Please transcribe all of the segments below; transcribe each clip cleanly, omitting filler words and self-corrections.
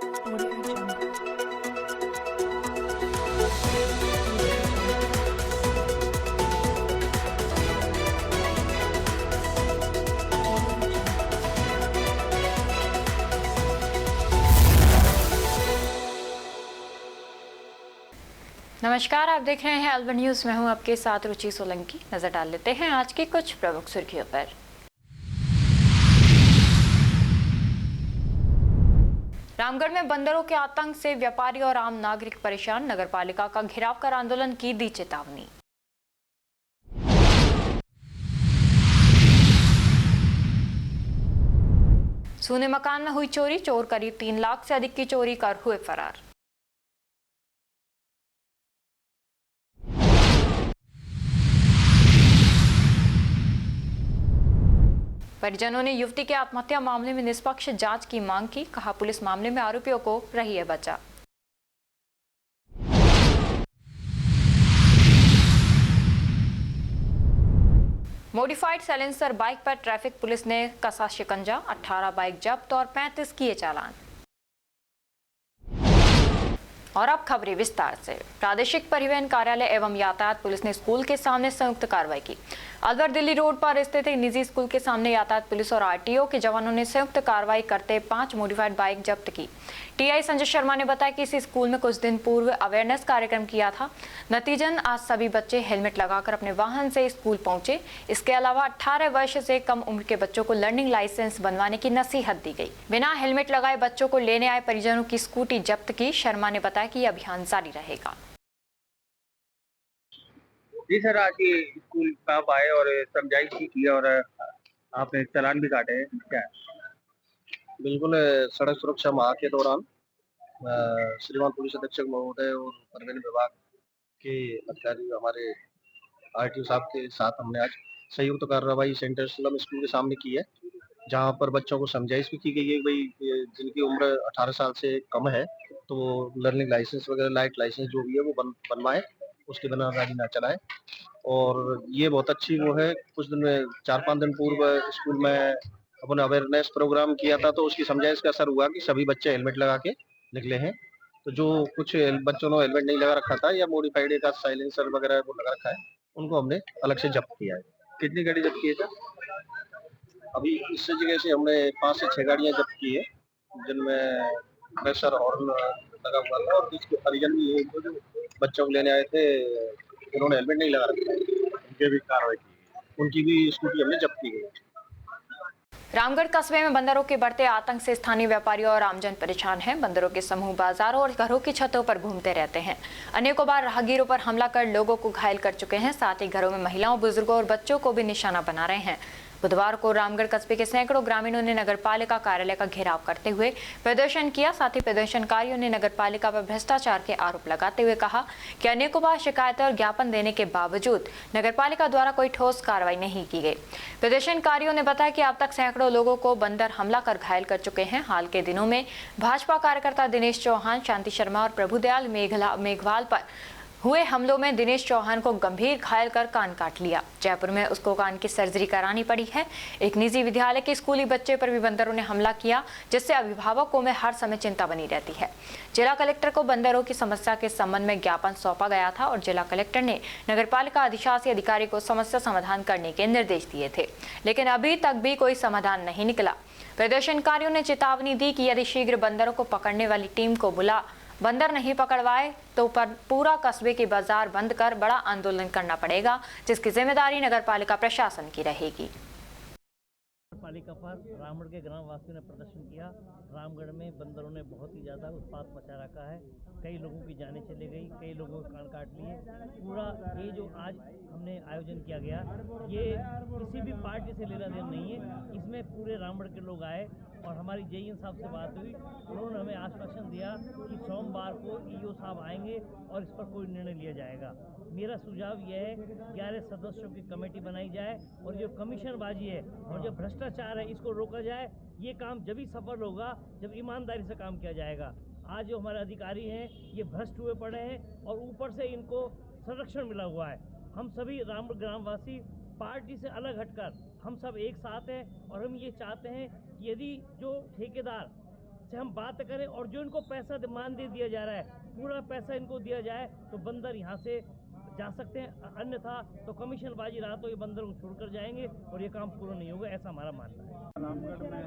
Audio Jungle. नमस्कार, आप देख रहे हैं अलवर न्यूज। मैं हूं आपके साथ रुचि सोलंकी। नजर डाल लेते हैं आज की कुछ प्रमुख सुर्खियों पर। रामगढ़ में बंदरों के आतंक से व्यापारी और आम नागरिक परेशान। नगरपालिका का घेराव कर आंदोलन की दी चेतावनी। सूने मकान में हुई चोरी, चोर करीब 3 लाख से अधिक की चोरी कर हुए फरार। परिजनों ने युवती के आत्महत्या मामले में निष्पक्ष जांच की मांग की। कहा, पुलिस मामले में आरोपियों को रही है बचा। मॉडिफाइड साइलेंसर बाइक पर ट्रैफिक पुलिस ने कसा शिकंजा। 18 बाइक जब्त और 35 किए चालान। और अब खबरें विस्तार से। प्रादेशिक परिवहन कार्यालय एवं यातायात पुलिस ने स्कूल के सामने संयुक्त कार्रवाई की। अलवर दिल्ली रोड पर स्थित एक निजी स्कूल के सामने यातायात पुलिस और आरटीओ के जवानों ने संयुक्त कार्रवाई करते 5 मॉडिफाइड बाइक जब्त की। टीआई संजय शर्मा ने बताया कि इस स्कूल में कुछ दिन पूर्व अवेयरनेस कार्यक्रम किया था। नतीजन आज सभी बच्चे हेलमेट लगाकर अपने वाहन से स्कूल पहुंचे। इसके अलावा 18 वर्ष से कम उम्र के बच्चों को लर्निंग लाइसेंस बनवाने की नसीहत दी गई। बिना हेलमेट लगाए बच्चों को लेने आए परिजनों की स्कूटी जब्त की। शर्मा ने बताया कि यह अभियान जारी रहेगा। जी सर, आज ये स्कूल कब आए और समझाइश भी की और आपने चालान भी काटे हैं क्या? बिल्कुल। सड़क सुरक्षा माह के दौरान श्रीमान पुलिस अधीक्षक महोदय और परिवहन विभाग के अधिकारी हमारे आरटीओ साहब के साथ हमने आज संयुक्त कार्रवाई सेंटर स्लम स्कूल के सामने की है, जहां पर बच्चों को समझाइश भी की गई है भाई जिनकी उम्र 18 साल से कम है तो लर्निंग लाइसेंस वगैरह लाइट लाइसेंस जो भी है वो बनवाए, उसके बिना गाड़ी ना चलाए। और ये बहुत अच्छी वो है। कुछ दिन में 4-5 दिन पूर्व स्कूल में अपने अवेयरनेस प्रोग्राम किया था तो उसकी समझाइश का असर हुआ कि सभी बच्चे हेलमेट लगा के निकले हैं। तो जो कुछ बच्चों ने हेलमेट नहीं लगा रखा था या मॉडिफाइड का साइलेंसर वगैरह वो लगा रखा है, उनको हमने अलग से जब्त किया है। कितनी गाड़ी जब्त की है सर? अभी इस जगह से हमने 5 से 6 गाड़ियां जब्त की है, जिनमें प्रेशर हॉर्न लगा हुआ था और जिसके परिजन भी है, जो बच्चों को लेने आए थे उन्होंने हेलमेट नहीं लगा रखा है, उनके भी कार्रवाई की, उनकी भी स्कूटी हमने जब्त की गई है। रामगढ़ कस्बे में बंदरों के बढ़ते आतंक से स्थानीय व्यापारी और आमजन परेशान हैं। बंदरों के समूह बाजारों और घरों की छतों पर घूमते रहते हैं। अनेकों बार राहगीरों पर हमला कर लोगों को घायल कर चुके हैं। साथ ही घरों में महिलाओं, बुजुर्गों और बच्चों को भी निशाना बना रहे हैं। बुधवार को रामगढ़ कस्बे के सैकड़ों ग्रामीणों ने नगरपालिका कार्यालय का घेराव करते हुए प्रदर्शन किया। साथ ही प्रदर्शनकारियों ने नगरपालिका पर भ्रष्टाचार के आरोप लगाते हुए कहा कि अनेकों बार शिकायतें और ज्ञापन देने के बावजूद नगरपालिका द्वारा कोई ठोस कार्रवाई नहीं की गई। प्रदर्शनकारियों ने बताया कि अब तक सैकड़ों लोगों को बंदर हमला कर घायल कर चुके हैं। हाल के दिनों में भाजपा कार्यकर्ता दिनेश चौहान, शांति शर्मा और प्रभुदयाल मेघवाल पर हुए हमलों में दिनेश चौहान को गंभीर घायल कर कान काट लिया। जयपुर में उसको कान की सर्जरी करानी पड़ी है। एक निजी विद्यालय के स्कूली बच्चे पर भी बंदरों ने हमला किया, जिससे अभिभावकों में हर समय चिंता बनी रहती है। जिला कलेक्टर को बंदरों की समस्या के संबंध में ज्ञापन सौंपा गया था और जिला कलेक्टर ने नगरपालिका अधिशासी अधिकारी को समस्या समाधान करने के निर्देश दिए थे, लेकिन अभी तक भी कोई समाधान नहीं निकला। प्रदर्शनकारियों ने चेतावनी दी कि यदि शीघ्र बंदरों को पकड़ने वाली टीम को बंदर नहीं पकड़वाए तो पूरा कस्बे की बाजार बंद कर बड़ा आंदोलन करना पड़ेगा, जिसकी जिम्मेदारी नगरपालिका प्रशासन की रहेगी। पालिका पर रामगढ़ के ग्राम वासियों ने प्रदर्शन किया। रामगढ़ में बंदरों ने बहुत ही ज़्यादा उत्पात मचा रखा है। कई लोगों की जानें चली गई, कई लोगों के कान काट लिए। पूरा ये जो आज हमने आयोजन किया गया, ये किसी भी पार्टी से लेना देना नहीं है। इसमें पूरे रामगढ़ के लोग आए और हमारी जेईएन साहब से बात हुई। उन्होंने हमें आश्वासन दिया कि सोमवार को ईओ साहब आएंगे और इस पर कोई निर्णय लिया जाएगा। मेरा सुझाव यह है 11 सदस्यों की कमेटी बनाई जाए और जो कमीशनबाजी है और जो भ्रष्टाचार है इसको रोका जाए। ये काम जब ही सफल होगा जब ईमानदारी से काम किया जाएगा। आज जो हमारे अधिकारी हैं ये भ्रष्ट हुए पड़े हैं और ऊपर से इनको संरक्षण मिला हुआ है। हम सभी रामगढ़ ग्रामवासी पार्टी से अलग हटकर हम सब एक साथ हैं और हम ये चाहते हैं कि यदि जो ठेकेदार से हम बात करें और जो इनको पैसा मान दे दिया जा रहा है, पूरा पैसा इनको दिया जाए तो बंदर यहाँ से जा सकते हैं, अन्यथा तो कमीशनबाजी रहा तो ये बंदर को छोड़कर जाएंगे और ये काम पूरा नहीं होगा, ऐसा हमारा मानना है। रामगढ़ में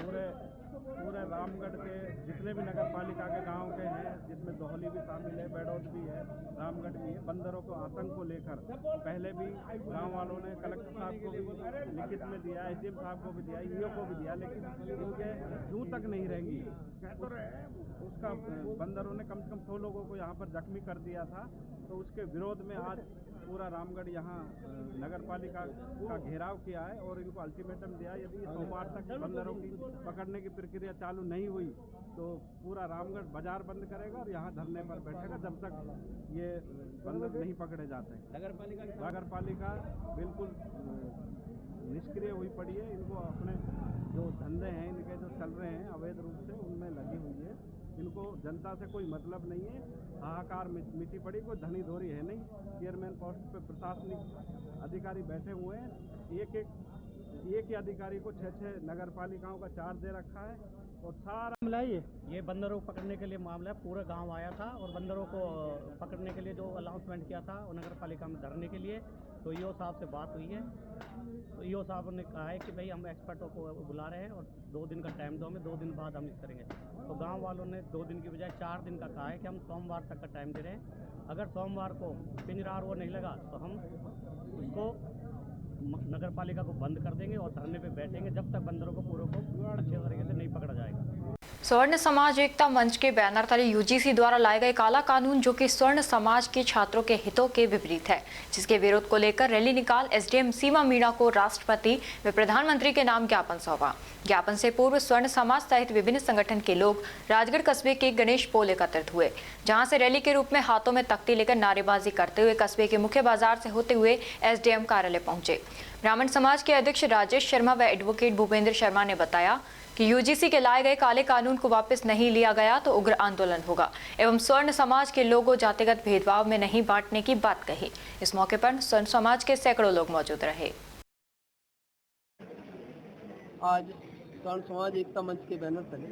पूरे रामगढ़ के जितने भी नगर पालिका के गांव के हैं, जिसमें दोहली भी शामिल है, बैडौत भी है, रामगढ़ भी है, बंदरों को आतंक को लेकर पहले भी गांव वालों ने कलेक्टर साहब को भी लिखित में दिया, एसडीएम साहब को भी दिया, ईओ को भी दिया, लेकिन इनके जूं तक नहीं रहेंगी। उसका बंदरों ने कम से कम 100 लोगों को यहाँ पर जख्मी कर दिया था, तो उसके विरोध में आज पूरा रामगढ़ यहाँ नगर पालिका का घेराव किया है और इनको अल्टीमेटम दिया, यदि सोमवार तक बंदरों की पकड़ने की प्रक्रिया चालू नहीं हुई तो पूरा रामगढ़ बाजार बंद करेगा और यहाँ धरने पर बैठेगा जब तक ये बंदर नहीं पकड़े जाते हैं। नगर पालिका बिल्कुल निष्क्रिय हुई पड़ी है, इनको अपने जो धंधे हैं इनके जो चल रहे हैं अवैध रूप से उनमें लगी हुई है, इनको जनता से कोई मतलब नहीं है, हाहाकार मिटी पड़ी, कोई धनी धोरी है नहीं। चेयरमैन पोस्ट पे प्रशासनिक अधिकारी बैठे हुए हैं, एक ही अधिकारी को 6 नगर पालिकाओं का चार्ज दे रखा है और सारा मामला है ये बंदरों को पकड़ने के लिए मामला है। पूरा गांव आया था और बंदरों को पकड़ने के लिए जो अनाउंसमेंट किया था वो नगर पालिका में धरने के लिए, तो ईओ साहब से बात हुई है, तो ईओ साहब ने कहा है कि भाई हम एक्सपर्टों को बुला रहे हैं और 2 दिन का टाइम दो हमें, 2 दिन बाद हम इस करेंगे। तो गांव वालों ने 2 दिन की बजाय 4 दिन का कहा है कि हम सोमवार तक का टाइम दे रहे हैं। अगर सोमवार को पिंजरा वो नहीं लगा तो हम उसको नगर पालिका को बंद कर देंगे और धरने पे बैठेंगे जब तक बंदरों को पूरे को अच्छे तरीके से नहीं पकड़ा जाएगा। स्वर्ण समाज एकता मंच के बैनर तले यूजीसी द्वारा लाए गए काला कानून जो कि स्वर्ण समाज के छात्रों के हितों के विपरीत है, जिसके विरोध को लेकर रैली निकाल एसडीएम सीमा मीणा को राष्ट्रपति व प्रधानमंत्री के नाम ज्ञापन सौंपा। ज्ञापन से पूर्व स्वर्ण समाज सहित विभिन्न संगठन के लोग राजगढ़ कस्बे के गणेश पोल एकत्रित हुए, जहां से रैली के रूप में हाथों में तख्ती लेकर नारेबाजी करते हुए कस्बे के मुख्य बाजार से होते हुए एसडीएम कार्यालय पहुंचे। ब्राह्मण समाज के अध्यक्ष राजेश शर्मा व एडवोकेट भूपेंद्र शर्मा ने बताया कि यूजीसी के लाए गए काले कानून को वापस नहीं लिया गया तो उग्र आंदोलन होगा एवं स्वर्ण समाज के लोगों जातिगत भेदभाव में नहीं बांटने की बात कही। इस मौके पर स्वर्ण समाज के सैकड़ों लोग मौजूद रहे। आज स्वर्ण समाज एकता मंच के बैनर तले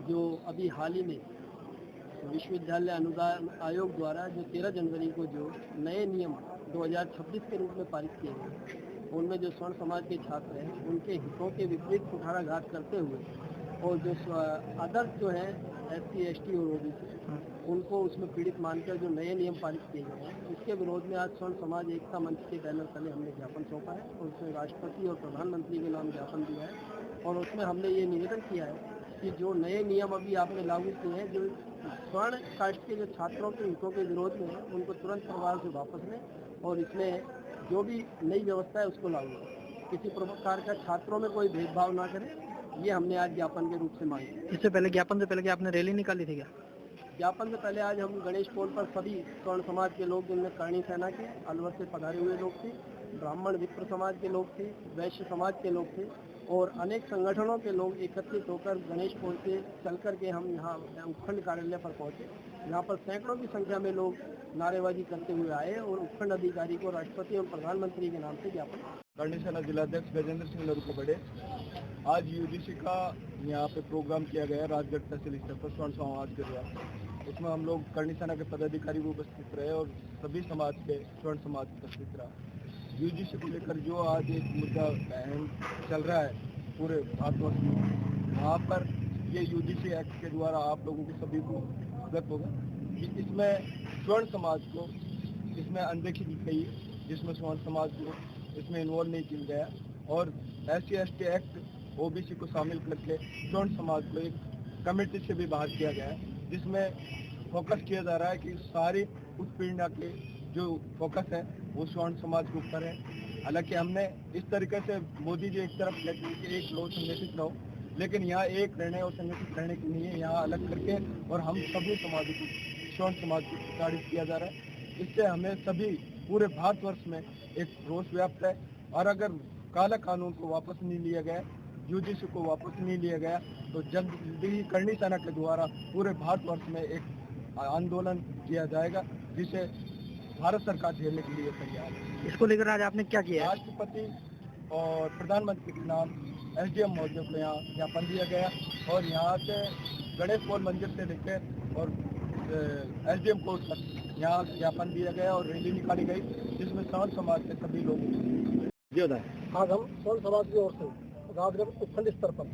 जो अभी हाल ही में विश्वविद्यालय अनुदान आयोग द्वारा जो 13 जनवरी को जो नए नियम 2026 के रूप में पारित किए गए, उनमें जो स्वर्ण समाज के छात्र हैं उनके हितों के विपरीत कुठाराघात करते हुए और जो अदर्स जो हैं SC ST और OBC उनको उसमें पीड़ित मानकर जो नए नियम पारित किए गए हैं, इसके विरोध में आज स्वर्ण समाज एकता मंच के बैनर तले हमने ज्ञापन सौंपा है और उसमें राष्ट्रपति और प्रधानमंत्री के नाम ज्ञापन दिया है और उसमें हमने ये निवेदन किया है कि जो नए नियम अभी आपने लागू किए हैं जो स्वर्ण कास्ट के जो छात्रों के हितों के विरोध में है उनको तुरंत प्रभाव से वापस लें और इसमें जो भी नई व्यवस्था है उसको लागू करें, किसी प्रकार का छात्रों में कोई भेदभाव ना करें, ये हमने आज ज्ञापन के रूप से मांगी। इससे पहले ज्ञापन से पहले क्या आपने रैली निकाली थी क्या? ज्ञापन से पहले आज हम गणेश पोल पर सभी स्वर्ण समाज के लोग जिनमें करणी सेना के अलवर से पधारे हुए लोग थे, ब्राह्मण विप्र समाज के लोग थे, वैश्य समाज के लोग थे और अनेक संगठनों के लोग एकत्रित होकर गणेश पोल से चल करके हम यहाँ उपखंड कार्यालय पर पहुँचे, यहाँ पर सैकड़ों की संख्या में लोग नारेबाजी करते हुए आए और उपखंड अधिकारी को राष्ट्रपति और प्रधानमंत्री के नाम से ज्ञापन। करणी सेना जिलाध्यक्ष गजेंद्र सिंह लड़को बड़े, आज यूजीसी का यहाँ पे प्रोग्राम किया गया राजगढ़ तहसील स्तर पर स्वर्ण समाज के द्वारा। उसमें हम लोग करणी सेना के पदाधिकारी भी उपस्थित रहे और सभी समाज के स्वर्ण समाज उपस्थित रहा। यूजीसी को लेकर जो आज एक मुद्दा अहम चल रहा है पूरे भारतवर्ष में, वहाँ पर ये यूजीसी एक्ट के द्वारा आप लोगों के सभी को अवगत होगा कि इसमें स्वर्ण समाज को इसमें अनदेखी की गई, जिसमें स्वर्ण समाज को इसमें इन्वॉल्व नहीं किया गया और SC ST एक्ट OBC को शामिल करके स्वर्ण समाज को एक कमेटी से भी बाहर किया गया है, जिसमें फोकस किया जा रहा है कि सारी उत्पीड़ना के जो फोकस है वो स्वर्ण समाज के ऊपर है। हालांकि हमने इस तरीके से मोदी जी एक तरफ कहते हैं कि एक लोग संगठित रहो, लेकिन यहाँ एक रहने और संगठित रहने के लिए यहाँ अलग करके और हम सभी समाज को स्वर्ण समाज को प्रताड़ित किया जा रहा है। इससे हमें सभी पूरे भारतवर्ष में एक रोष व्याप्त है और अगर काला कानून को वापस नहीं लिया गया, यूजीसी को वापस नहीं लिया गया तो जल्दी ही करणी सेना के द्वारा पूरे भारतवर्ष में एक आंदोलन किया जाएगा, जिसे भारत सरकार झेलने के लिए तैयार है। इसको लेकर आज आपने क्या किया? राष्ट्रपति और प्रधानमंत्री के नाम एसडीएम महोदय को यहाँ ज्ञापन दिया गया और यहाँ के गणेश भवन मंदिर से लेकर और एसडीएम कोर्ट तक यहाँ ज्ञापन दिया गया और रैली निकाली गई जिसमें सवर्ण समाज के सभी लोग आज हम सवर्ण समाज की ओर से राजगढ़ उपखंड स्तर पर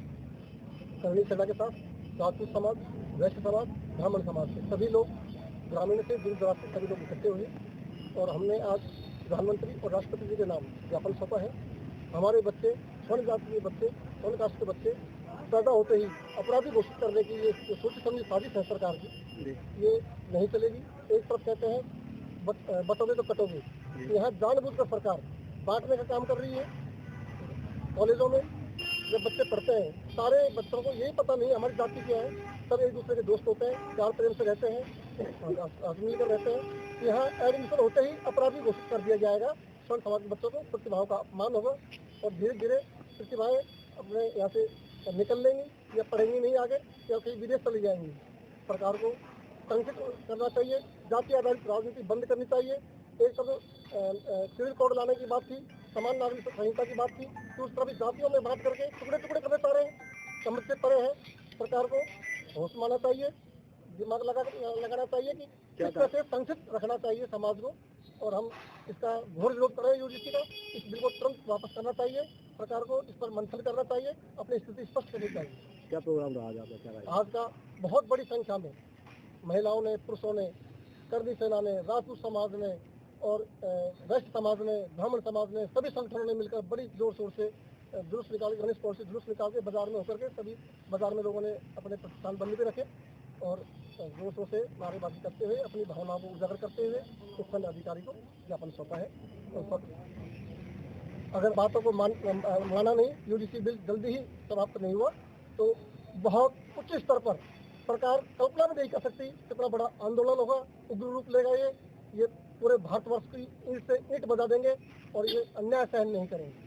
करणी सेना के साथ राजपूत समाज, वैश्य समाज, ब्राह्मण समाज के सभी लोग ग्रामीण से दूर दराज से सभी लोग इकट्ठे हुए और हमने आज प्रधानमंत्री और राष्ट्रपति जी के नाम ज्ञापन सौंपा है। हमारे बच्चे, स्वर्ण जाति के बच्चे, स्वर्ण कास्ट के बच्चे पैदा होते ही अपराधी घोषित करने की ये सोची समझी साजिश है सरकार की, ये नहीं चलेगी। एक तरफ कहते हैं बटोगे तो कटोगे, यहाँ जानबूझकर सरकार बांटने का काम कर रही है। कॉलेजों में जब बच्चे पढ़ते हैं, सारे बच्चों को यही पता नहीं हमारी जाति क्या है, सब एक दूसरे के दोस्त होते हैं, प्यार प्रेम से रहते हैं, मिलकर रहते हैं। यहाँ एडमिशन होते ही अपराधी घोषित कर दिया जाएगा। स्वर्ण समाज के बच्चों को प्रतिभाओं का अपमान होगा और धीरे धीरे प्रतिभाएं अपने यहाँ से निकल लेंगी या पढ़ेंगी नहीं आगे या कहीं विदेश चली जाएंगी। सरकार को संरक्षित करना चाहिए, जाति आधारित राजनीति बंद करनी चाहिए। एक तरफ सिविल कोड लाने की बात थी, समान नागरिक संहिता की बात थी, दूसरी तरफ जातियों में बात करके टुकड़े टुकड़े करने पा रहे हैं, समझ से परे हैं। सरकार को होश मानना चाहिए, दिमाग लगाना चाहिए कि किस तरह से संरक्षित रखना चाहिए समाज को और हम इसका घोर विरोध कर रहे हैं। यूजीसी का इस बिल को तुरंत वापस करना चाहिए, सरकार को इस पर मंथन करना चाहिए, अपनी स्थिति स्पष्ट करनी चाहिए। क्या प्रोग्राम रहा आज का? बहुत बड़ी संख्या में महिलाओं ने, पुरुषों ने, करणी सेना ने, राजपूत समाज ने और वैश्य समाज ने, ब्राह्मण समाज ने, सभी संगठनों ने मिलकर बड़ी जोर शोर से जुलूस निकाल के, गणेश भवन से जुलूस निकाल के बाजार में होकर के सभी बाजार में लोगों ने अपने प्रतिष्ठान बंद पे रखे और जोर शोर से नारेबाजी करते हुए अपनी भावनाओं को उजागर करते हुए उपखंड अधिकारी को ज्ञापन सौंपा है। और अगर बातों को माना नहीं, यूजीसी बिल जल्दी ही समाप्त नहीं हुआ तो बहुत उच्च स्तर पर सरकार कल्पना भी नहीं कर सकती कितना बड़ा आंदोलन होगा, उग्र रूप लेगा। ये पूरे भारतवर्ष की ईंट से ईंट बजा देंगे और ये अन्याय सहन नहीं करेंगे।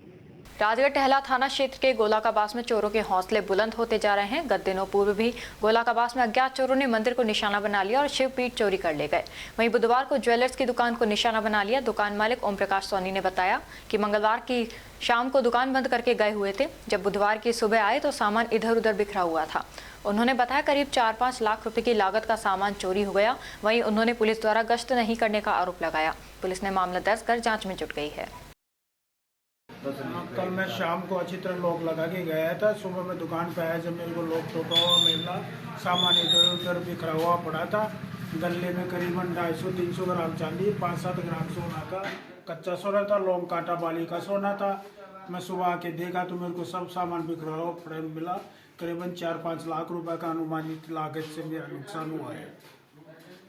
राजगढ़ टहला थाना क्षेत्र के गोलाकाबास में चोरों के हौसले बुलंद होते जा रहे हैं। गत दिनों पूर्व भी गोलाकाबास में अज्ञात चोरों ने मंदिर को निशाना बना लिया और शिवपीठ चोरी कर ले गए। वहीं बुधवार को ज्वेलर्स की दुकान को निशाना बना लिया। दुकान मालिक ओम प्रकाश सोनी ने बताया कि मंगलवार की शाम को दुकान बंद करके गए हुए थे। जब बुधवार की सुबह आए तो सामान इधर उधर बिखरा हुआ था। उन्होंने बताया करीब 4-5 लाख रुपए की लागत का सामान चोरी हो गया। वहीं उन्होंने पुलिस द्वारा गश्त नहीं करने का आरोप लगाया। पुलिस ने मामला दर्ज कर जाँच में जुट गई है। कल मैं शाम को अच्छी तरह लॉक लगा के गया था। सुबह मैं दुकान पे आया, जब मेरे को लॉक टूटा हुआ मिला, सामान इधर उधर बिखरा हुआ पड़ा था। गले में करीबन 250-300 ग्राम चांदी, 5-7 ग्राम सोना था, कच्चा सोना था, लौंग कांटा बाली का सोना था। मैं सुबह आके देखा तो मेरे को सब सामान बिखरा हुआ पड़ा मिला। करीबन 4-5 लाख रुपए का अनुमानित लागत से मेरा नुकसान हुआ है।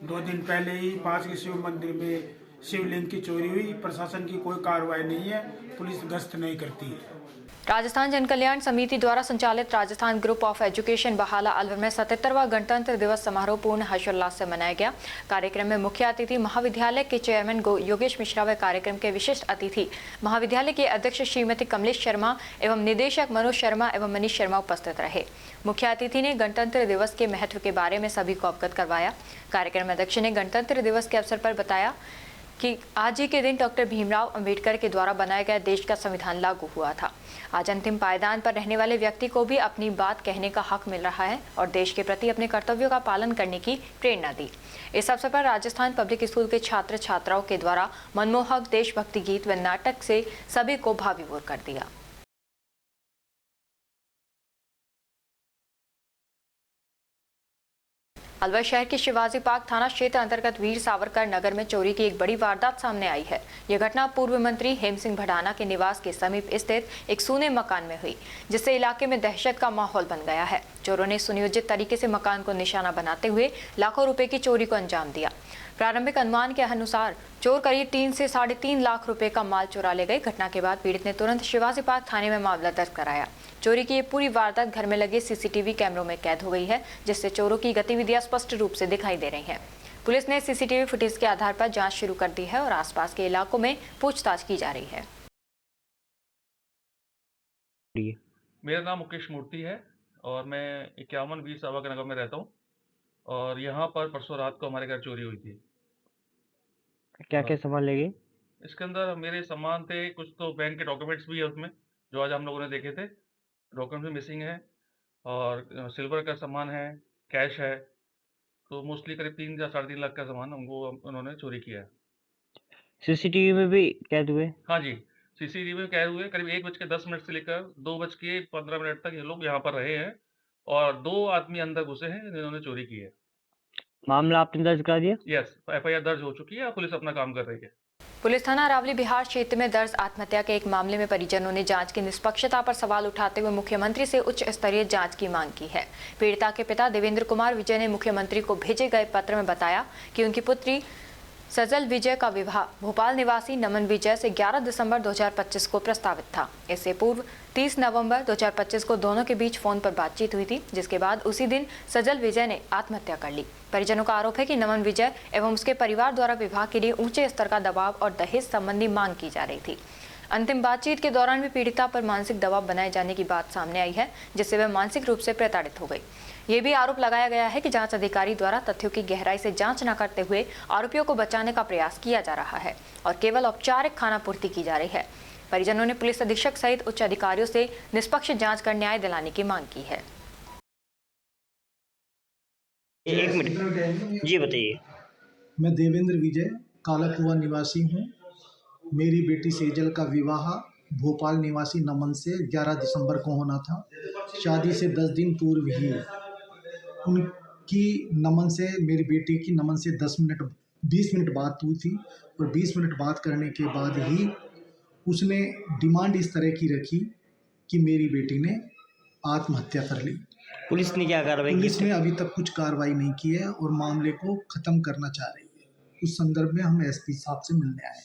2 दिन पहले ही पास के शिव मंदिर में शिवलिंग की चोरी हुई। प्रशासन की कोई कार्रवाई नहीं है, पुलिस गश्त नहीं करती है। राजस्थान जन कल्याण समिति द्वारा संचालित राजस्थान ग्रुप ऑफ एजुकेशन बहाला अलवर में 77वां गणतंत्र दिवस समारोह पूर्ण हर्षोल्लास से मनाया गया। कार्यक्रम में मुख्य अतिथि महाविद्यालय के चेयरमैन योगेश मिश्रा व कार्यक्रम के विशिष्ट अतिथि महाविद्यालय के अध्यक्ष श्रीमती कमलेश शर्मा एवं निदेशक मनोज शर्मा एवं मनीष शर्मा उपस्थित रहे। मुख्य अतिथि ने गणतंत्र दिवस के महत्व के बारे में सभी को अवगत करवाया। कार्यक्रम अध्यक्ष ने गणतंत्र दिवस के अवसर पर बताया कि आज ही के दिन डॉक्टर भीमराव अंबेडकर के द्वारा बनाया गया देश का संविधान लागू हुआ था। आज अंतिम पायदान पर रहने वाले व्यक्ति को भी अपनी बात कहने का हक मिल रहा है और देश के प्रति अपने कर्तव्यों का पालन करने की प्रेरणा दी। इस अवसर पर राजस्थान पब्लिक स्कूल के छात्र छात्राओं के द्वारा मनमोहक देशभक्ति गीत व नाटक से सभी को भावविभोर कर दिया। अलवर शहर के शिवाजी पार्क थाना क्षेत्र अंतर्गत वीर सावरकर नगर में चोरी की एक बड़ी वारदात सामने आई है। यह घटना पूर्व मंत्री हेम सिंह भडाना के निवास के समीप स्थित एक सूने मकान में हुई, जिससे इलाके में दहशत का माहौल बन गया है। चोरों ने सुनियोजित तरीके से मकान को निशाना बनाते हुए लाखों रुपए की चोरी को अंजाम दिया। प्रारंभिक अनुमान के अनुसार चोर करीब 3 से 3.5 लाख रुपए का माल चुरा ले गए। घटना के बाद पीड़ित ने तुरंत शिवाजी पार्क थाने में मामला दर्ज कराया। चोरी की ये पूरी वारदात घर में लगे सीसीटीवी कैमरों में कैद हो गई है, जिससे चोरों की गतिविधियां स्पष्ट रूप से दिखाई दे रही हैं। पुलिस ने सीसीटीवी फुटेज के आधार पर जांच शुरू कर दी है और आसपास के इलाकों में पूछताछ की जा रही है। मेरा नाम मुकेश मूर्ति है और मैं 51 वीर सावरकर नगर में रहता हूँ और यहाँ पर परसों रात को हमारे घर चोरी हुई थी। क्या क्या सामान ले गए? इसके अंदर मेरे सामान थे, कुछ तो बैंक के डॉक्यूमेंट्स भी है उसमें, जो आज हम लोगों ने देखे थे, डॉक्यूमेंट भी मिसिंग है और सिल्वर का सामान है, कैश है। तो मोस्टली करीब 3 या 3.5 लाख का सामान उन्होंने चोरी किया है। सीसीटीवी में भी कैद हुए? हाँ जी, सीसीटीवी में कैद हुए। करीब 1:10 से लेकर 2:15 तक ये लोग यहाँ पर रहे हैं और 2 आदमी अंदर घुसे हैं जिन्होंने चोरी की है। मामला आपने दर्ज करा दिया? यस, एफआईआर दर्ज हो चुकी है और पुलिस अपना काम कर रही है। पुलिस थाना अरावली बिहार क्षेत्र में दर्ज आत्महत्या के एक मामले में परिजनों ने जांच की निष्पक्षता पर सवाल उठाते हुए मुख्यमंत्री से उच्च स्तरीय जांच की मांग की है। पीड़िता के पिता देवेंद्र कुमार विजय ने मुख्यमंत्री को भेजे गए पत्र में बताया कि उनकी पुत्री सजल विजय का विवाह भोपाल निवासी नमन विजय से 11 दिसंबर 2025 को प्रस्तावित था। इससे पूर्व 30 नवंबर 2025 को दोनों के बीच फोन पर बातचीत हुई थी, जिसके बाद उसी दिन सजल विजय ने आत्महत्या कर ली। परिजनों का आरोप है कि नमन विजय एवं उसके परिवार द्वारा विवाह के लिए ऊंचे स्तर का दबाव और दहेज संबंधी मांग की जा रही थी। अंतिम बातचीत के दौरान भी पीड़िता पर मानसिक दबाव बनाए जाने की बात सामने आई है, जिससे वह मानसिक रूप से प्रताड़ित हो गई। ये भी आरोप लगाया गया है कि जांच अधिकारी द्वारा तथ्यों की गहराई से जांच न करते हुए आरोपियों को बचाने का प्रयास किया जा रहा है और केवल औपचारिक खानापूर्ति की जा रही है। परिजनों ने पुलिस अधीक्षक सहित उच्च अधिकारियों से निष्पक्ष जांच कर न्याय दिलाने की मांग की है। एक मिनट जी बताइए। मैं देवेंद्र विजय कालाकुआ निवासी हूँ। मेरी बेटी सेजल का विवाह भोपाल निवासी नमन से 11 दिसंबर को होना था। शादी से 10 दिन पूर्व ही उनकी नमन से मेरी बेटी की नमन से 20 मिनट बात हुई थी और 20 मिनट बात करने के बाद ही उसने डिमांड इस तरह की रखी कि मेरी बेटी ने आत्महत्या कर ली। पुलिस ने क्या कार्रवाई की? पुलिस ने अभी तक कुछ कार्रवाई नहीं की है और मामले को ख़त्म करना चाह रही है। उस संदर्भ में हम एसपी साहब से मिलने आए।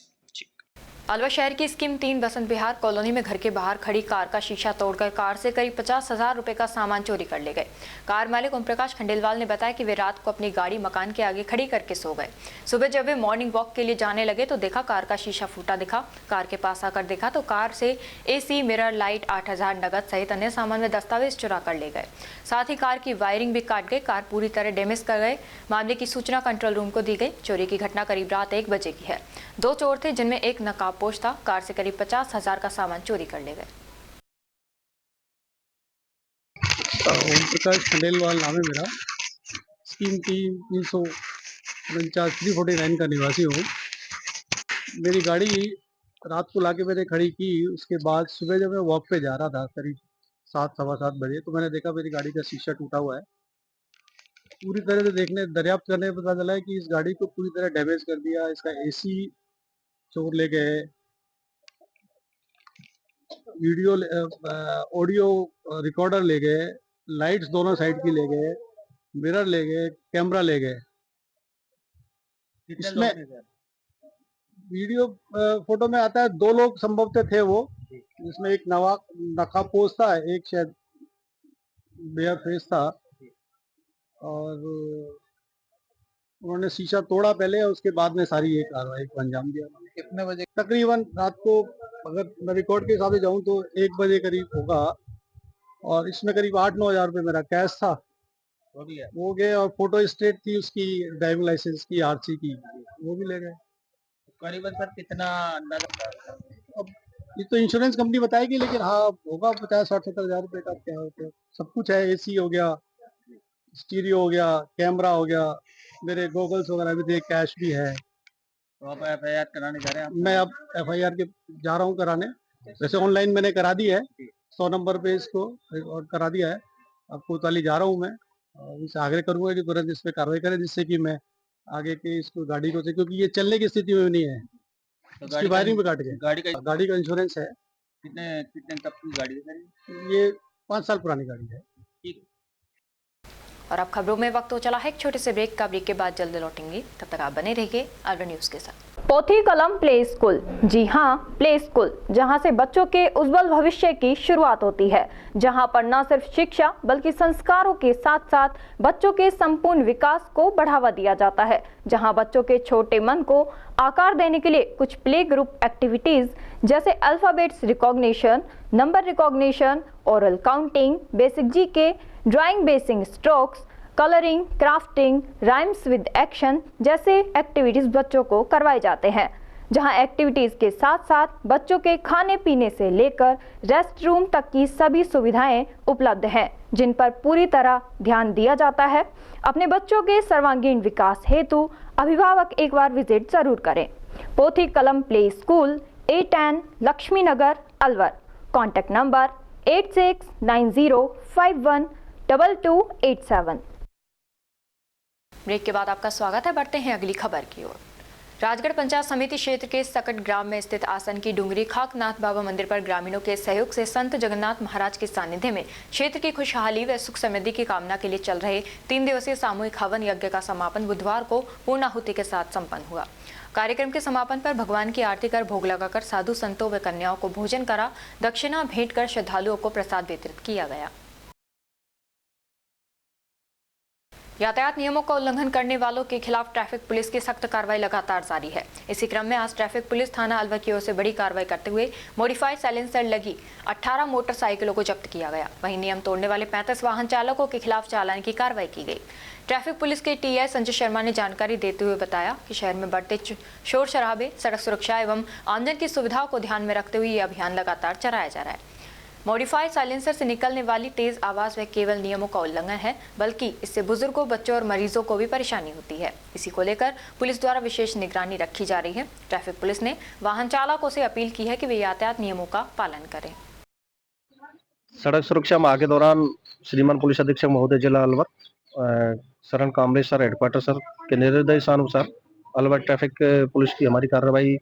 अलवर शहर की स्कीम 3 बसंत विहार कॉलोनी में घर के बाहर खड़ी कार का शीशा तोड़कर कार से करीब 50,000 रुपए का सामान चोरी कर ले गए। कार मालिक ओम प्रकाश खंडेलवाल ने बताया कि वे रात को अपनी गाड़ी मकान के आगे खड़ी करके सो गए। सुबह जब वे मॉर्निंग वॉक के लिए जाने लगे तो देखा कार का शीशा फूटा दिखा। कार के पास आकर देखा तो कार से एसी, मिरर, लाइट, 8,000 नगद सहित अन्य सामान में दस्तावेज चुरा कर ले गए। साथ ही कार की वायरिंग भी काट गए। कार पूरी तरह डैमेज कर गए। मामले की सूचना कंट्रोल रूम को दी गई। चोरी की घटना करीब रात 1 बजे की है। 2 चोर थे जिनमें एक नकाबपोश था। कार से करीब 50,000 का सामान चोरी कर ले गए। ओम प्रकाश खंडेलवाल नाम है मेरा। स्कीम 349 का निवासी हूँ। मेरी गाड़ी रात को लाके मैंने खड़ी की। उसके बाद सुबह जब मैं वॉक पे जा रहा था करीब 7, सवा 7 बजे, तो मैंने देखा मेरी गाड़ी का शीशा टूटा हुआ है। पूरी तरह से दरियाफ्त करने में पता चला है कि इस गाड़ी को पूरी तरह डैमेज कर दिया। इसका एसी चोर ले गए, वीडियो ऑडियो रिकॉर्डर ले गए, लाइट्स दोनों साइड की ले गए, मिरर ले गए, कैमरा ले गए। इसमें वीडियो फोटो में आता है 2 लोग संभवतः थे वो, जिसमें एक नकाबपोश था, एक शायद बेयर फेस था और उन्होंने शीशा तोड़ा पहले और उसके बाद में सारी ये कार्रवाई को अंजाम दिया। कितने बजे? तकरीबन रात को, अगर मैं रिकॉर्ड के हिसाब से जाऊं तो 1 बजे करीब होगा। और इसमें करीब 8-9 हज़ार रुपये मेरा कैश था, वो गए। और फोटो स्टेट थी उसकी, ड्राइविंग लाइसेंस की, आरसी की, वो भी ले गए। करीबन सर कितना? अब ये तो इंश्योरेंस कंपनी बताएगी, लेकिन हाँ होगा 50-60-70 हज़ार रुपये का। क्या होता है, सब कुछ है। एसी हो गया, स्टीरियो हो गया, कैमरा हो गया, मेरे गॉगल्स वगैरह भी थे, कैश भी है। तो आप एफआईआर कराने जा रहे हैं? मैं अब एफआईआर के जा रहा हूँ कराने। वैसे ऑनलाइन मैंने करा दी है, 100 नंबर पे इसको और करा दिया है। अब कोतवाली जा रहा हूँ मैं और इनसे आग्रह करूंगा कि तुरंत इस पे कार्रवाई करें, जिससे कि मैं आगे के इसको गाड़ी को से, क्योंकि ये चलने की स्थिति में नहीं है। तो इसकी वायरिंग भी काट गए। गाड़ी का इंश्योरेंस है। कितने तक की गाड़ी है? ये 5 साल पुरानी गाड़ी है। और अब खबरों में वक्त हो चला है एक छोटे से ब्रेक का। ब्रेक के बाद जल्द लौटेंगे, तब तक आप बने रहिए अलवर न्यूज के साथ। पोथी कलम प्ले स्कूल, जी हाँ प्ले स्कूल, जहाँ से बच्चों के उज्जवल भविष्य की शुरुआत होती है, जहाँ पर न सिर्फ शिक्षा बल्कि संस्कारों के साथ साथ बच्चों के संपूर्ण विकास को बढ़ावा दिया जाता है, जहाँ बच्चों के छोटे मन को आकार देने के लिए कुछ प्ले ग्रुप एक्टिविटीज जैसे alphabets recognition, number recognition, oral counting, basic GK, drawing basic strokes, colouring, crafting, rhymes with action जैसे एक्टिविटीज बच्चों को करवाए जाते हैं। जहां एक्टिविटीज के साथ साथ बच्चों के खाने पीने से लेकर रेस्ट रूम तक की सभी सुविधाएं उपलब्ध हैं, जिन पर पूरी तरह ध्यान दिया जाता है। अपने बच्चों के सर्वांगीण विकास हेतु अभिभावक एक बार विजिट जरूर करें। Pothi Kalam play school, A10 Lakshmi Nagar, Alwar. Contact number 8690512287। Break के बाद आपका स्वागत है। बढ़ते हैं अगली खबर की ओर। राजगढ़ पंचायत समिति क्षेत्र के सकट ग्राम में स्थित आसन की डूंगरी खाकनाथ बाबा मंदिर पर ग्रामीणों के सहयोग से संत जगन्नाथ महाराज के सानिध्य में क्षेत्र की खुशहाली व सुख समृद्धि की कामना के लिए चल रहे 3 दिवसीय सामूहिक हवन यज्ञ का समापन बुधवार को पूर्णाहुति के साथ संपन्न हुआ। कार्यक्रम के समापन पर भगवान की आरती कर भोग लगाकर साधु संतों व कन्याओं को भोजन करा, दक्षिणा भेंट कर श्रद्धालुओं को प्रसाद वितरित किया गया। यातायात नियमों का उल्लंघन करने वालों के खिलाफ ट्रैफिक पुलिस की सख्त कार्रवाई लगातार जारी है। इसी क्रम में आज ट्रैफिक पुलिस थाना अलवर की ओर से बड़ी कार्रवाई करते हुए मॉडिफाइड साइलेंसर लगी 18 मोटरसाइकिलों को जब्त किया गया। वहीं नियम तोड़ने वाले 35 वाहन चालकों के खिलाफ चालान की कार्रवाई की गई। ट्रैफिक पुलिस के TI संजय शर्मा ने जानकारी देते हुए बताया कि शहर में बढ़ते शोर शराबे, सड़क सुरक्षा एवं आमजन की सुविधाओं को ध्यान में रखते हुए ये अभियान लगातार चलाया जा रहा है। मॉडिफाइड साइलेंसर से निकलने वाली तेज आवाज व केवल नियमों का उल्लंघन है, बल्कि इससे बुजुर्गों, बच्चों और मरीजों को भी परेशानी होती है। इसी को लेकर पुलिस द्वारा विशेष निगरानी रखी जा रही है। ट्रैफिक पुलिस ने वाहन चालकों से अपील की है कि वे यातायात नियमों का पालन करें। सड़क सुरक्षा माह के दौरान श्रीमान पुलिस अधीक्षक महोदय जिला अलवर शरण कामरे सर, हेडक्वार्टर सर के निर्देशानुसार अलवर ट्रैफिक पुलिस की हमारी कार्रवाई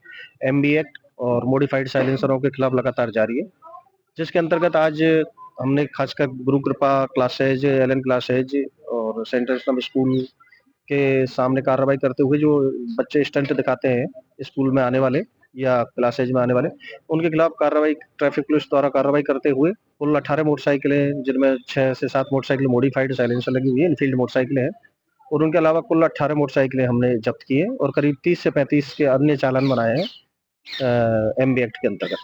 MB एक्ट और मॉडिफाइड साइलेंसरों के खिलाफ लगातार जारी है, जिसके अंतर्गत आज हमने खासकर गुरु कृपा क्लासेज, LN क्लासेज और सेंट इस्लाम स्कूल के सामने कार्रवाई करते हुए जो बच्चे स्टंट दिखाते हैं स्कूल में आने वाले या क्लासेज में आने वाले, उनके खिलाफ कार्रवाई ट्रैफिक पुलिस द्वारा कार्रवाई करते हुए कुल 18 मोटरसाइकिलें, जिनमें 6 से 7 मोटरसाइकिल मॉडिफाइड साइलेंसर लगी हुई है, इनफील्ड मोटरसाइकिलें हैं, और उनके अलावा कुल 18 मोटरसाइकिलें हमने जब्त की है और करीब 30 से 35 के अन्य चालान बनाए हैं MB एक्ट के अंतर्गत।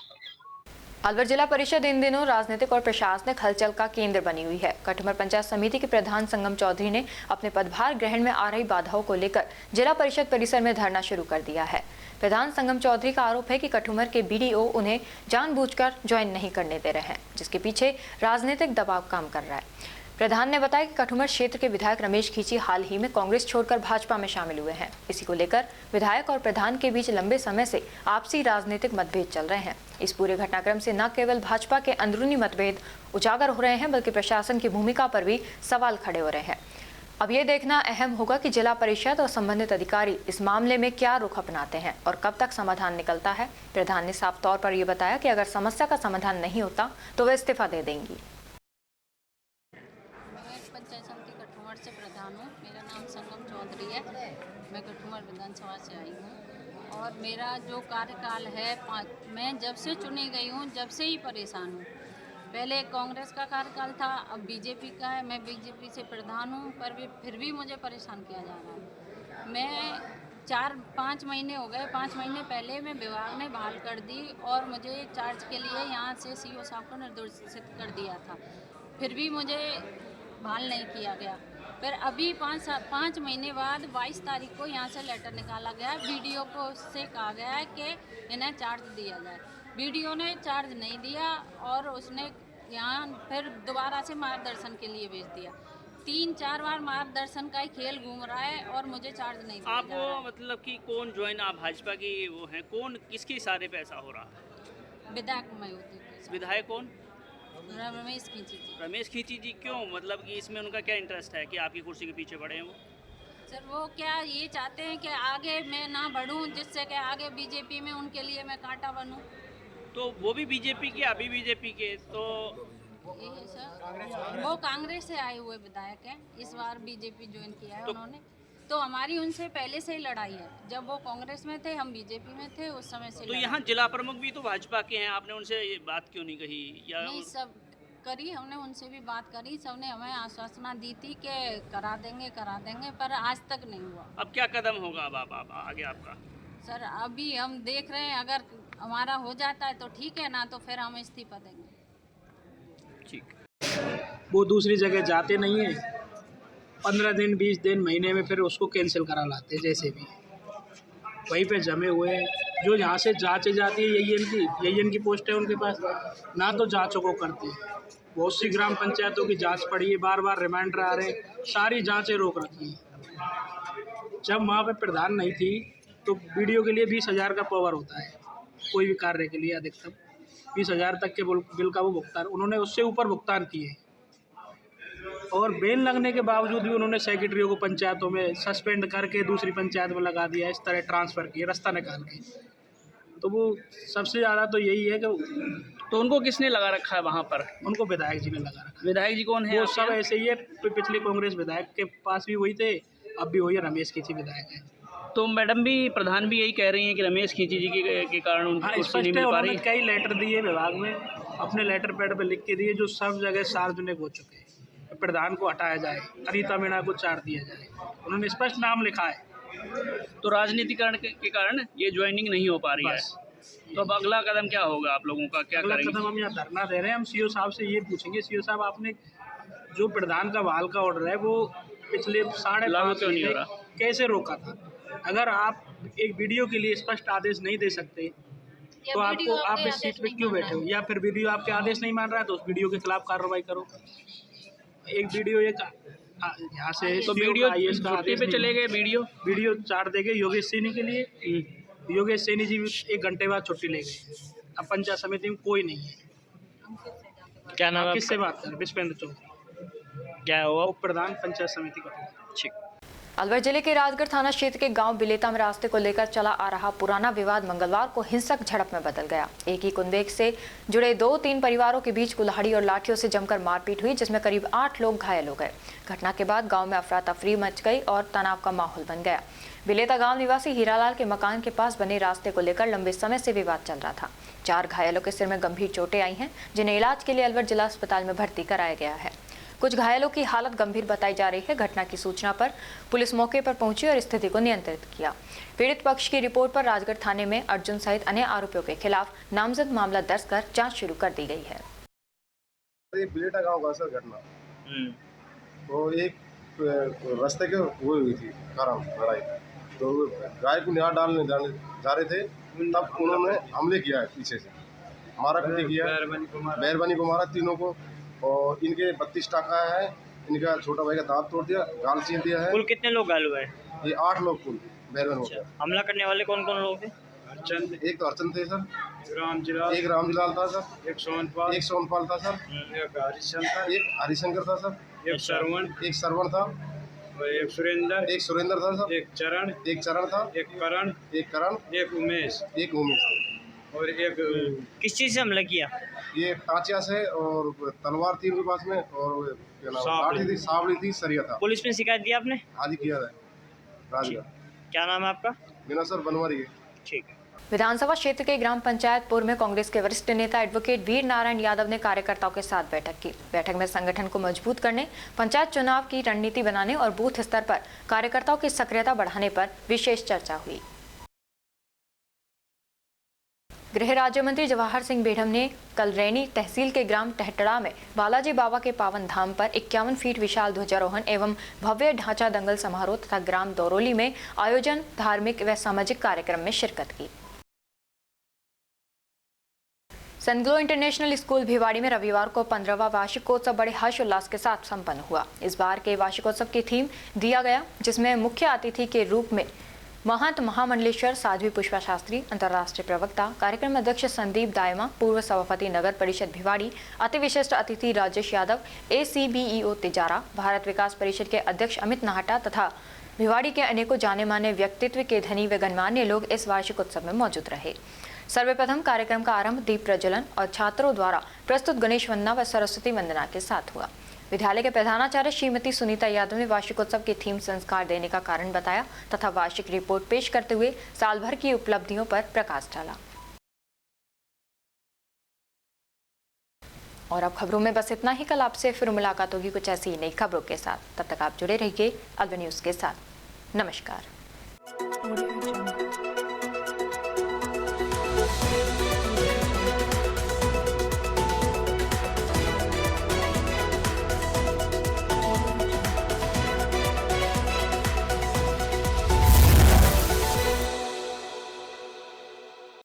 अलवर जिला परिषद इन दिनों राजनीतिक और प्रशासनिक हलचल का केंद्र बनी हुई है। कठुमर पंचायत समिति के प्रधान संगम चौधरी ने अपने पदभार ग्रहण में आ रही बाधाओं को लेकर जिला परिषद परिसर में धरना शुरू कर दिया है। प्रधान संगम चौधरी का आरोप है कि कठुमर के BDO उन्हें जानबूझकर ज्वाइन नहीं करने दे रहे हैं, जिसके पीछे राजनीतिक दबाव काम कर रहा है। प्रधान ने बताया कि कठुमर क्षेत्र के विधायक रमेश खींची हाल ही में कांग्रेस छोड़कर भाजपा में शामिल हुए हैं। इसी को लेकर विधायक और प्रधान के बीच लंबे समय से आपसी राजनीतिक मतभेद चल रहे हैं। इस पूरे घटनाक्रम से न केवल भाजपा के अंदरूनी मतभेद उजागर हो रहे हैं, बल्कि प्रशासन की भूमिका पर भी सवाल खड़े हो रहे हैं। अब ये देखना अहम होगा कि जिला परिषद और संबंधित अधिकारी इस मामले में क्या रुख अपनाते हैं और कब तक समाधान निकलता है। प्रधान ने साफ तौर पर यह बताया कि अगर समस्या का समाधान नहीं होता तो वे इस्तीफा दे देंगी। पंचायत समिति कठुमर से प्रधान हूँ। मेरा नाम संगम चौधरी है। मैं कठुमर विधानसभा से आई हूँ और मेरा जो कार्यकाल है मैं जब से चुनी गई हूँ, जब से ही परेशान हूँ। पहले कांग्रेस का कार्यकाल था, अब बीजेपी का है। मैं बीजेपी से प्रधान हूँ, पर भी फिर भी मुझे परेशान किया जा रहा है। मैं 4-5 महीने हो गए, 5 महीने पहले मैं विभाग ने बहाल कर दी और मुझे चार्ज के लिए यहाँ से CO साहब को निर्देशित कर दिया था, फिर भी मुझे बहाल नहीं किया गया। फिर अभी 5 महीने बाद 22 तारीख को यहाँ से लेटर निकाला गया। BDO को उससे कहा गया है कि इन्हें चार्ज दिया जाए। BDO ने चार्ज नहीं दिया और उसने यहाँ फिर दोबारा से मार्गदर्शन के लिए भेज दिया। 3-4 बार मार्गदर्शन का ही खेल घूम रहा है और मुझे चार्ज नहीं दिया आपको मतलब कि कौन ज्वाइन, आप भाजपा की वो हैं, कौन किसके इशारे पे ऐसा हो रहा है? विधायक मैं होती। विधायक कौन? रमेश खींची जी। रमेश खींची जी क्यों, मतलब कि इसमें उनका क्या इंटरेस्ट है कि आपकी कुर्सी के पीछे पड़े हैं वो? सर वो क्या ये चाहते हैं कि आगे मैं ना बढ़ूं, जिससे कि आगे बीजेपी में उनके लिए मैं कांटा बनूं। तो वो भी बीजेपी के, अभी बीजेपी के, तो ये है सर, वो कांग्रेस से आए हुए विधायक हैं, इस बार बीजेपी ज्वाइन किया है उन्होंने। तो हमारी उनसे पहले से ही लड़ाई है। जब वो कांग्रेस में थे, हम बीजेपी में थे, उस समय से। तो यहाँ जिला प्रमुख भी तो भाजपा के हैं, आपने उनसे ये बात क्यों नहीं कही? या नहीं, सब करी, हमने उनसे भी बात करी, सबने हमें आश्वासना दी थी कि करा देंगे, पर आज तक नहीं हुआ। अब क्या कदम होगा अब आगे आपका? सर अभी हम देख रहे हैं, अगर हमारा हो जाता है तो ठीक है, ना तो फिर हम इस्तीफा देंगे। ठीक। वो दूसरी जगह जाते नहीं है, 15 दिन 20 दिन महीने में फिर उसको कैंसिल करा लाते, जैसे भी वहीं पे जमे हुए हैं। जो यहाँ से जांचें जाती है यही इनकी पोस्ट है उनके पास, ना तो जांचों को करते हैं। बहुत सी ग्राम पंचायतों की जांच पड़ी है, बार बार रिमाइंडर आ रहे हैं, सारी जांचें रोक रखी हैं। जब वहाँ पे प्रधान नहीं थी तो बीडीओ के लिए 20,000 का पावर होता है, कोई भी कार्य के लिए अधिकतम 20,000 तक के बिल का वो भुगतान, उन्होंने उससे ऊपर भुगतान किए और बेल लगने के बावजूद भी उन्होंने सेक्रेटरियों को पंचायतों में सस्पेंड करके दूसरी पंचायत में लगा दिया, इस तरह ट्रांसफ़र किए रास्ता निकाल के। तो वो सबसे ज़्यादा तो यही है कि तो उनको किसने लगा रखा है वहाँ पर? उनको विधायक जी ने लगा रखा। विधायक जी कौन है? वो सब ऐसे ही है, पिछले कांग्रेस विधायक के पास भी वही थे, अब भी वही रमेश खींची विधायक है। तो मैडम भी प्रधान भी यही कह रही हैं कि रमेश खींची जी के कारण उनको कुर्सी नहीं मिल पा रही। कई लेटर दिए विभाग में, अपने लेटर पैड पे लिख के दिए जो सब जगह सार्वजनिक हो चुके हैं। प्रधान को हटाया जाए, अनीता मीणा को चार दिया जाए, उन्होंने स्पष्ट नाम लिखा है। तो राजनीतिकरण के कारण ये ज्वाइनिंग नहीं हो पा रही है। तो अब अगला कदम क्या होगा आप लोगों का, क्या करेंगे? अगला कदम हम यहाँ धरना दे रहे हैं। हम सीओ साहब से ये पूछेंगे, सीओ साहब आपने जो प्रधान का बहाल का ऑर्डर है वो पिछले 5.5 महीने कैसे रोका था? अगर आप एक वीडियो के लिए स्पष्ट आदेश नहीं दे सकते तो आपको आप इस सीट पे क्यों बैठे हो? या फिर वीडियो आपके आदेश नहीं मान रहा है तो उस वीडियो के खिलाफ कार्रवाई करो। एक वीडियो यहाँ से तो वीडियो छुट्टी पे चले गए, वीडियो चार देंगे योगेश सैनी के लिए। योगेश सैनी जी 1 घंटे बाद छुट्टी ले गए। अब पंचायत समिति में कोई नहीं है। क्या नाम है? किससे बात करें? विश्वेंद्र चौधरी। क्या हुआ? प्रधान पंचायत समिति का। ठीक। अलवर जिले के राजगढ़ थाना क्षेत्र के गांव बिलेता में रास्ते को लेकर चला आ रहा पुराना विवाद मंगलवार को हिंसक झड़प में बदल गया। एक ही कुनबे से जुड़े 2-3 परिवारों के बीच कुल्हाड़ी और लाठियों से जमकर मारपीट हुई, जिसमें करीब 8 लोग घायल हो गए। घटना के बाद गांव में अफरा तफरी मच गई और तनाव का माहौल बन गया। बिलेता गांव निवासी हीरालाल के मकान के पास बने रास्ते को लेकर लंबे समय से विवाद चल रहा था। 4 घायलों के सिर में गंभीर चोटें आई हैं, जिन्हें इलाज के लिए अलवर जिला अस्पताल में भर्ती कराया गया है। कुछ घायलों की हालत गंभीर बताई जा रही है। घटना की सूचना पर पुलिस मौके पर पहुंची और स्थिति को नियंत्रित किया। पीड़ित पक्ष की रिपोर्ट पर राजगढ़ थाने में अर्जुन सहित अन्य आरोपियों के खिलाफ नामजद मामला दर्ज कर जांच शुरू कर दी गई है। बिलेटा गांव का सर घटना, तो एक रास्ते के वो हुई थी कारण लड़ाई, तो गाय को निहार डालने जा रहे थे, तब उन्होंने हमले किया है, पीछे से मारा पीटी किया, मेहरबानी को मारा तीनों को, और इनके 32 टाका है। इनका छोटा भाई का दांत तोड़ दिया, गाल छीन दिया है। कुल कितने लोग घायल हुए हैं? ये 8 लोग कुल मेहरबान हो गया। हमला करने वाले कौन कौन लोग थे? एक तो अर्चन थे सर, एक रामजिलाल था सर, एक सोनपाल था सर, एक हरिशंकर था सर, एक श्रवण था, एक सुरेंद्र था सर, एक चरण था, एक करण, एक उमेश और एक किस चीज से हमला किया? ये टाचिया से, और तलवार थी उनके पास में, और लाठी थी, सावड़ी थी, सरिया था। पुलिस में शिकायत दिया आपने? आज किया है राजगढ़। क्या नाम है आपका? मेरा सर बनवारी है। ठीक। विधानसभा क्षेत्र के ग्राम पंचायत पुर में कांग्रेस के वरिष्ठ नेता एडवोकेट वीर नारायण यादव ने कार्यकर्ताओं के साथ बैठक की। बैठक में संगठन को मजबूत करने, पंचायत चुनाव की रणनीति बनाने और बूथ स्तर पर कार्यकर्ताओं की सक्रियता बढ़ाने पर विशेष चर्चा हुई। गृह राज्य मंत्री जवाहर सिंह बेढ़म ने कल रैनी तहसील के ग्राम टहटड़ा में बालाजी बाबा के पावन धाम पर 51 फीट विशाल ध्वजारोहण एवं भव्य ढांचा दंगल समारोह तथा ग्राम दौरोली में आयोजन धार्मिक व सामाजिक कार्यक्रम में शिरकत की। सनग्लो इंटरनेशनल स्कूल भिवाड़ी में रविवार को 15वां वार्षिकोत्सव बड़े हर्षोल्लास के साथ संपन्न हुआ। इस बार के वार्षिकोत्सव की थीम दिया गया, जिसमें मुख्य अतिथि के रूप में महंत महामंडलेश्वर साध्वी पुष्पा शास्त्री, अंतर्राष्ट्रीय प्रवक्ता, कार्यक्रम अध्यक्ष संदीप दायमा, पूर्व सभापति नगर परिषद भिवाड़ी, अति विशिष्ट अतिथि राजेश यादव, ACBEO तिजारा, भारत विकास परिषद के अध्यक्ष अमित नाहटा तथा भिवाड़ी के अनेकों जाने माने व्यक्तित्व के धनी व गणमान्य लोग इस वार्षिकोत्सव में मौजूद रहे। सर्वप्रथम कार्यक्रम का आरंभ दीप प्रज्वलन और छात्रों द्वारा प्रस्तुत गणेश वंदना व सरस्वती वंदना के साथ हुआ। विद्यालय के प्रधानाचार्य श्रीमती सुनीता यादव ने वार्षिकोत्सव की थीम संस्कार देने का कारण बताया तथा वार्षिक रिपोर्ट पेश करते हुए साल भर की उपलब्धियों पर प्रकाश डाला। और अब खबरों में बस इतना ही। कल आपसे फिर मुलाकात होगी कुछ ऐसी नई खबरों के साथ। तब तक आप जुड़े रहिए अलवर न्यूज के साथ। नमस्कार।